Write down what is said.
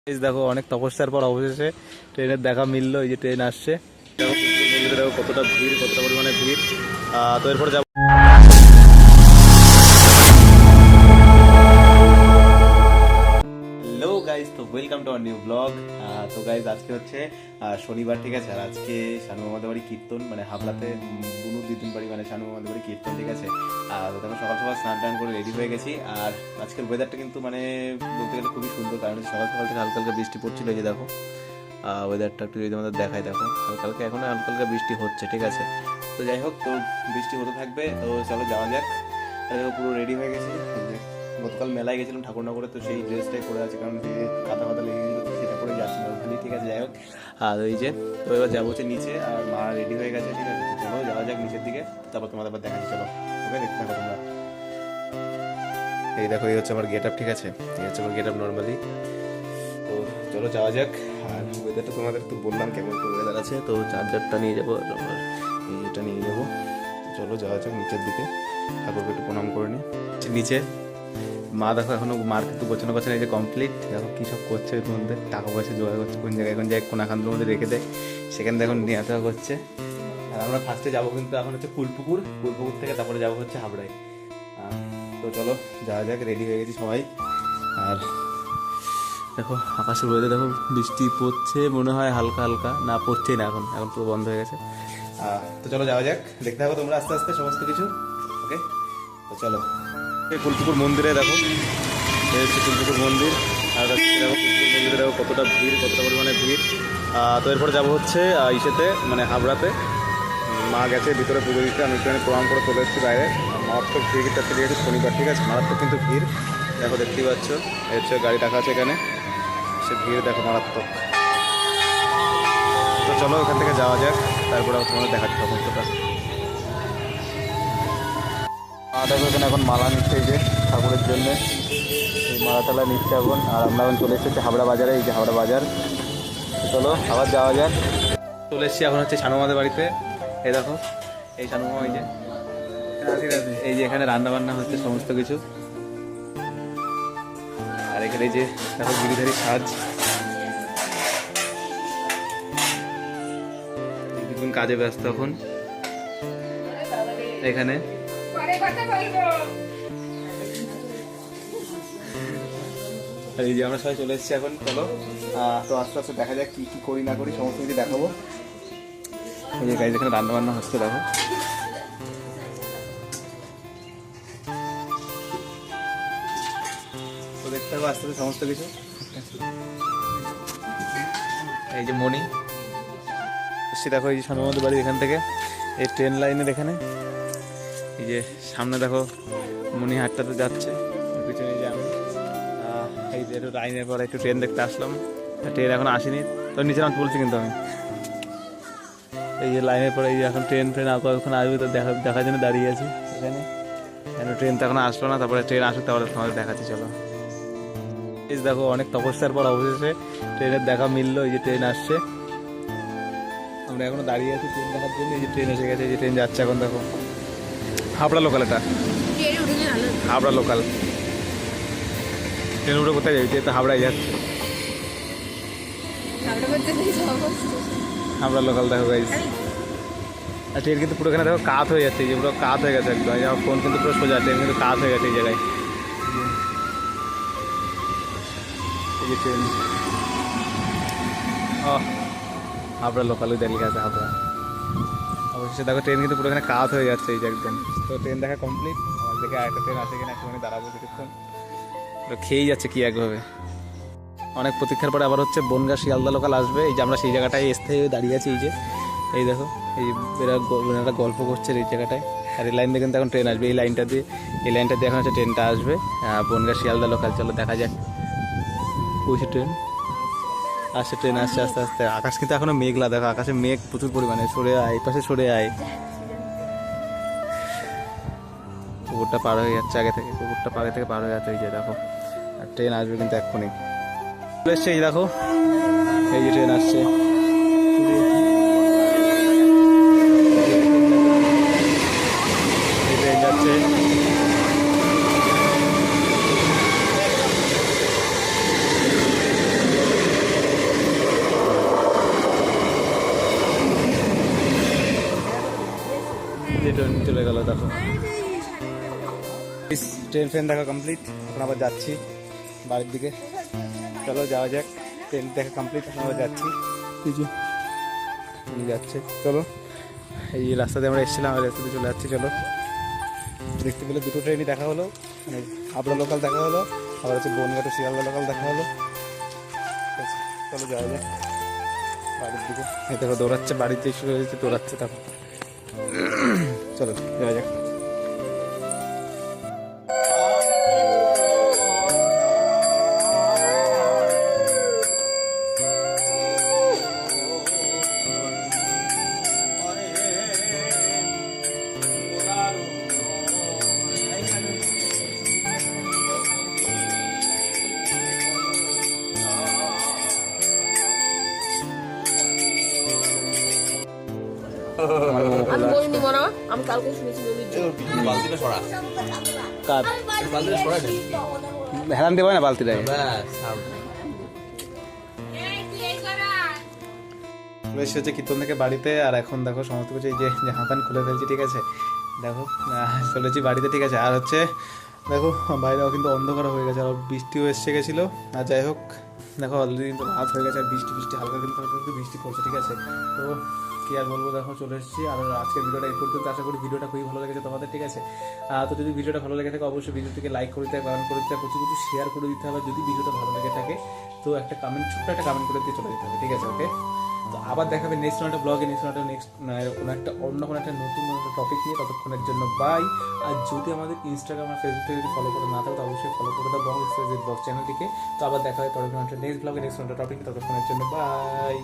দেখো অনেক তপস্যার পর অবশেষে ট্রেনের দেখা মিললো। এই যে ট্রেন আসছে, দেখো মন্দিরে দেখো কতটা ভিড়, কতটা পরিমাণে ভিড়। তো এরপরে যাবো। হ্যালো গাইজ, তো welcome to our new blog. তো গাইজ আজকে হচ্ছে শনিবার, ঠিক আছে। আর আজকে শানু মামাদের বাড়ি কীর্তন, মানে হাবড়াতে দুনু দিদিন বাড়ি, মানে শানু মামাদের বাড়ি কীর্তন, ঠিক আছে। তো তখন সকাল সকাল স্নান টান করে রেডি হয়ে গেছি। আর আজকের ওয়েদারটা কিন্তু মানে বলতে গেলে খুবই সুন্দর, কারণ সকাল সকাল থেকে হালকা হালকা বৃষ্টি পড়ছিল। এই যে দেখো ওয়েদারটা একটু যদি আমাদের দেখায়, দেখো হালকা হালকা এখনো হালকা হালকা বৃষ্টি হচ্ছে, ঠিক আছে। তো যাই হোক, তো বৃষ্টি হতে থাকবে, তো চলো যাওয়া যাক। পুরো রেডি হয়ে গেছি। গতকাল মেলায় গেছিলাম ঠাকুরনগরে, তো সেই ড্রেসটাই পরে আছে, কারণ যে কাদা ফাদা লেগে গেছিলো, তো সেটা পরে যাচ্ছি নর্মালি, ঠিক আছে। যাই হোক, আর ওই যে তো এবার যাবো হচ্ছে নিচে, আর মা রেডি হয়ে গেছে, ঠিক আছে। তো চলো যাওয়া যাক নিচের দিকে, তারপর তোমাদের আবার দেখাচ্ছি। চলো ওকে, দেখতে থাকো তোমরা। এই দেখো, এই হচ্ছে আমার গেট আপ, ঠিক আছে। এই হচ্ছে আমার গেট আপ নর্মালি। তো চলো যাওয়া যাক। আর ওয়েদারটা তোমাদের তো বললাম কেমন ওয়েদার আছে। তো চার্জারটা নিয়ে যাবো, আর আমার এটা নিয়ে যাবো। চলো যাওয়া যাক নিচের দিকে, ঠাকুরকে একটু প্রণাম করে নিই। নিচে মা দেখো এখনো মার কিন্তু গোছানো গোছানো এই যে কমপ্লিট। দেখো কী সব করছে, এর মধ্যে টাকা পয়সা জোগাড় করছে, কোন জায়গায় কোন জায়গায় কোনাখান্তের মধ্যে রেখে দেয়, সেখানে দেখুন নিয়ে আসা করছে। আর আমরা ফার্স্টে যাবো কিন্তু এখন হচ্ছে ফুলপুকুর থেকে তারপরে যাবো হচ্ছে হাবড়ায়। তো চলো যাওয়া যাক, রেডি হয়ে গেছি সবাই। আর দেখো আকাশের ওয়েদার দেখো, বৃষ্টি পড়ছে মনে হয় হালকা হালকা, না পড়ছেই না, এখন এখন পুরো বন্ধ হয়ে গেছে। তো চলো যাওয়া যাক, দেখতে থাকো তোমরা আস্তে আস্তে সমস্ত কিছু। ওকে, তো চলো। ফুলপুকুর মন্দিরে দেখো, এই হচ্ছে ফুলপুকুর মন্দির। আর দেখো ফুলপুকুর মন্দিরে দেখো কতটা ভিড়, কতটা পরিমাণে ভিড়। তো এরপরে যাবো হচ্ছে ইসেতে, মানে হাবড়াতে। মা গেছে ভিতরে পুজো দিতে, আমি একটু প্রণাম করে চলে এসেছি বাইরে। মারাত্মক ভিড়টা চলে গেছে, শনিবার, ঠিক আছে। মারাত্মক কিন্তু ভিড়, দেখো দেখতেই পাচ্ছ। এই হচ্ছে গাড়ি রাখা আছে এখানে, সে ভিড় দেখো মারাত্মক। তো চলো ওখান থেকে যাওয়া যাক, তারপরে তোমাদের দেখাচ্ছি সমস্তটা। দেখো এখানে এখন মালা নিচ্ছে, এই যে ঠাকুরের জন্যে এই মালা টালা নিচ্ছে এখন। আর আমরা এখন চলে এসেছি হাবড়া বাজারে, এই যে হাবড়া বাজার। চলো আবার যাওয়া যাক। চলে এসেছি এখন হচ্ছে শানু মামাদের বাড়িতে। এই দেখো এই শানু মামা, এই যে এখানে রান্না বান্না হচ্ছে সমস্ত কিছু। আর এখানে এই যে দেখো গিরিধারী সাজ, কাজে ব্যস্ত এখন এখানে। এই যে আমরা সবাই চলে এসেছি এখন। চলো তো আস্তে আস্তে দেখা যাক কি কি করি না করি, সমস্ত কিছু দেখাবো। এই যে গাইজ এখানে রান্না বান্না হচ্ছে, দেখো। তো দেখতে পাবো আস্তে আস্তে সমস্ত কিছু। এই যে মণি এসছি, দেখো এই যে শানুমাদের বাড়ি এখান থেকে, এই ট্রেন লাইনের এখানে। এই যে সামনে দেখো মণি হাটটাতে যাচ্ছে, পিছনে যে আমি এই যে একটু লাইনের পরে একটু ট্রেন দেখতে আসলাম। ট্রেন এখন আসেনি, তো নিচে নামতে বলছি কিন্তু আমি। এই যে লাইনের পরে এই যে এখন ট্রেন এখন আসবে, তো দেখার জন্য দাঁড়িয়ে আছি এখানে। কেন ট্রেন তো এখন আসলো না, তারপরে ট্রেন আসুক তারপরে তোমাদের দেখাচ্ছি। চলো এই দেখো অনেক তপস্যার পর অবশেষে ট্রেনের দেখা মিললো। এই যে ট্রেন আসছে, আমরা এখনো দাঁড়িয়ে আছি ট্রেন দেখার জন্য। এই যে ট্রেন এসে গেছে, এই যে ট্রেন যাচ্ছে এখন, দেখো হাবড়া লোকাল। এটা হাবড়া লোকাল ট্রেন উঠে কোথায় যাবে, তো হাবড়ায় যাচ্ছে। হাবড়া লোকাল দেখো গাইজ। আর ট্রেন কিন্তু পুরো এখানে দেখো কাত হয়ে যাচ্ছে, এই যে পুরো কাত হয়ে গেছে একদম। আমার ফোন কিন্তু পুরো সোজা, ট্রেন কিন্তু কাত হয়ে গেছে এই জায়গায়। এই যে ট্রেন হাবড়া লোকাল, ওই দেখে আছে হাবড়া। অবশ্যই দেখো ট্রেন কিন্তু পুরো এখানে কাত হয়ে যাচ্ছে এই যে একদম। তো ট্রেন দেখা কমপ্লিট, আমার দেখে আরেকটা ট্রেন আসে কিনা একটুখানি দাঁড়াবো কিছুক্ষণ। খেয়েই যাচ্ছে কি একভাবে, অনেক প্রতীক্ষার পরে আবার হচ্ছে বনগাঁ শিয়ালদা লোকাল আসবে। এই যে আমরা সেই জায়গাটায় স্থায়ী দাঁড়িয়ে আছি। এই যে এই দেখো, এই এরা গল্প করছে এই জায়গাটায়। আর এই লাইন দিয়ে কিন্তু এখন ট্রেন আসবে, এই লাইনটা দিয়ে এখন হচ্ছে ট্রেনটা আসবে বনগাঁ শিয়ালদা লোকাল। চলো দেখা যাক ওইসে ট্রেন আসছে, ট্রেন আসছে আস্তে আস্তে। আকাশ কিন্তু এখনো মেঘলা, দেখো আকাশে মেঘ প্রচুর পরিমাণে। সরে আয়, এই পাশে সরে আয়। কুকুরটা পার হয়ে যাচ্ছে আগে থেকে, পার হয়ে যাচ্ছে। এই যে দেখো, আর ট্রেন আসবে কিন্তু এক্ষুনি চলে এসছে। এই দেখো এই যে ট্রেন আসছে, ট্রেন যাচ্ছে। চলে গেল দেখো। ট্রেন ফ্রেন দেখা কমপ্লিট, এখন আবার যাচ্ছি বাড়ির দিকে। চলো যাওয়া যাক, ট্রেন দেখা কমপ্লিট, এখন আবার যাচ্ছি। কিছু যাচ্ছে, চলো। এই রাস্তাতে আমরা এসেছিলাম, আর রাস্তাতে চলে যাচ্ছি। চলো, দেখতে পেলে দুটো ট্রেনই দেখা হলো, মানে হাবড়া লোকাল দেখা হলো, আবার হচ্ছে বনগাঁ শিয়ালদা লোকাল দেখা হলো। ঠিক আছে, চলো যাওয়া যাক বাড়ির দিকে। এই দেখো দৌড়াচ্ছে, বাড়িতে শুরু হয়েছে, দৌড়াচ্ছে দেখো। চলো যাওয়া যাক। আমি বলিনি মনে হয়, আমি কালকে শুনেছি নদীর জল। বালতিটা সরা, কার বালতিটা সরা দেন। হেলান দেবে না বালতিটায়। চলে এসে হচ্ছে কীর্তন থেকে বাড়িতে, আর এখন দেখো সমস্ত কিছু এই যে জামা প্যান্ট খুলে ফেলছি। ঠিক আছে, দেখো চলেছি বাড়িতে। ঠিক আছে, আর হচ্ছে দেখো বাইরেও কিন্তু অন্ধকার হয়ে গেছে, আর বৃষ্টিও এসে গেছিলো। আর যাই হোক দেখো অলরেডি কিন্তু রাত হয়ে গেছে, আর বৃষ্টি হালকা কিন্তু হালকা কিন্তু বৃষ্টি পড়ছে। ঠিক আছে, তো কি আর বলবো, দেখো চলে এসেছি। আর আজকের ভিডিওটা এই পর্যন্ত, আশা করি ভিডিওটা খুবই ভালো লেগেছে তোমাদের। ঠিক আছে, তো যদি ভিডিওটা ভালো লেগে থাকে অবশ্যই ভিডিওটিকে লাইক করে দিতে হবে, কমেন্ট করে দিতে হবে, প্রচুর শেয়ার করে দিতে হবে। যদি ভিডিওটা ভালো লেগে থাকে তো একটা কমেন্ট, ছোট্ট একটা কমেন্ট করে দিয়ে চলে যেতে হবে। ঠিক আছে, ওকে। তো আবার দেখাবে নেক্সট একটা ব্লগে, নেক্সট কোনো একটা অন্য কোনো একটা নতুন টপিক নিয়ে। ততক্ষণের জন্য বাই। আর যদি আমাদের ইনস্টাগ্রাম আর ফেসবুক থেকে যদি ফলো করে না থাকে তো অবশ্যই ফলো করে দাও বং এক্সপ্রেস ব্লগ চ্যানেলটিকে। তো আবার দেখা হয় পরে কোনো একটা নেক্সট ব্লগে, নেক্সট একটা টপিক। ততক্ষণের জন্য বাই।